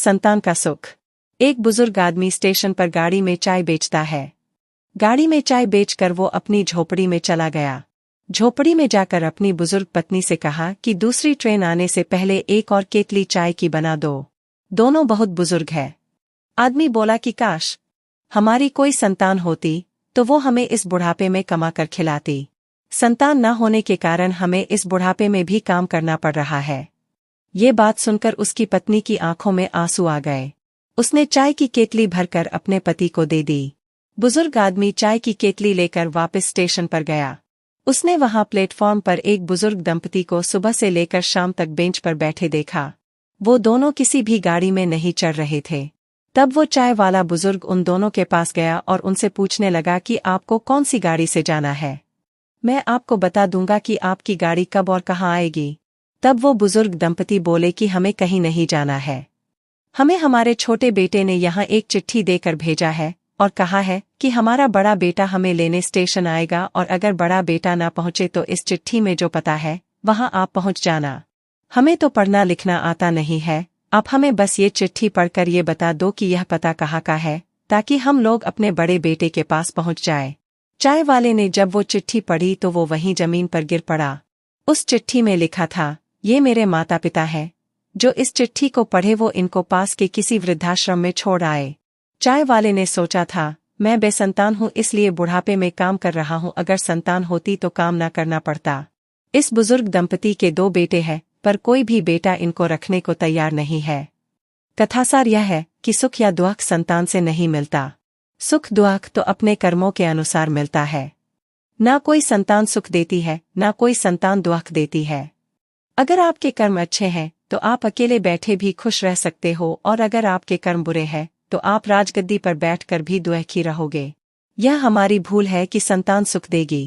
संतान का सुख। एक बुजुर्ग आदमी स्टेशन पर गाड़ी में चाय बेचता है। गाड़ी में चाय बेचकर वो अपनी झोपड़ी में चला गया। झोपड़ी में जाकर अपनी बुजुर्ग पत्नी से कहा कि दूसरी ट्रेन आने से पहले एक और केतली चाय की बना दो। दोनों बहुत बुजुर्ग है। आदमी बोला कि काश हमारी कोई संतान होती तो वो हमें इस बुढ़ापे में कमा कर खिलाती। संतान न होने के कारण हमें इस बुढ़ापे में भी काम करना पड़ रहा है। ये बात सुनकर उसकी पत्नी की आंखों में आंसू आ गए। उसने चाय की केतली भरकर अपने पति को दे दी। बुजुर्ग आदमी चाय की केतली लेकर वापस स्टेशन पर गया। उसने वहां प्लेटफॉर्म पर एक बुजुर्ग दंपति को सुबह से लेकर शाम तक बेंच पर बैठे देखा। वो दोनों किसी भी गाड़ी में नहीं चढ़ रहे थे। तब वो चाय वाला बुजुर्ग उन दोनों के पास गया और उनसे पूछने लगा कि आपको कौन सी गाड़ी से जाना है। मैं आपको बता दूंगा कि आपकी गाड़ी कब और कहाँ आएगी। तब वो बुजुर्ग दंपति बोले कि हमें कहीं नहीं जाना है। हमें हमारे छोटे बेटे ने यहाँ एक चिट्ठी देकर भेजा है और कहा है कि हमारा बड़ा बेटा हमें लेने स्टेशन आएगा और अगर बड़ा बेटा ना पहुँचे तो इस चिट्ठी में जो पता है वहाँ आप पहुँच जाना। हमें तो पढ़ना लिखना आता नहीं है, आप हमें बस ये चिट्ठी पढ़कर ये बता दो कि यह पता कहाँ का है ताकि हम लोग अपने बड़े बेटे के पास पहुँच जाए। चाय वाले ने जब वो चिट्ठी पढ़ी तो वो वहीं जमीन पर गिर पड़ा। उस चिट्ठी में लिखा था, ये मेरे माता पिता हैं। जो इस चिट्ठी को पढ़े वो इनको पास के किसी वृद्धाश्रम में छोड़ आए। चाय वाले ने सोचा था, मैं बेसंतान हूँ इसलिए बुढ़ापे में काम कर रहा हूँ, अगर संतान होती तो काम ना करना पड़ता। इस बुजुर्ग दंपति के 2 बेटे हैं पर कोई भी बेटा इनको रखने को तैयार नहीं है। कथासार यह है कि सुख या दुख संतान से नहीं मिलता। सुख दुख तो अपने कर्मों के अनुसार मिलता है। ना कोई संतान सुख देती है, ना कोई संतान दुख देती है। अगर आपके कर्म अच्छे हैं तो आप अकेले बैठे भी खुश रह सकते हो और अगर आपके कर्म बुरे हैं तो आप राजगद्दी पर बैठकर भी दुखी रहोगे। यह हमारी भूल है कि संतान सुख देगी।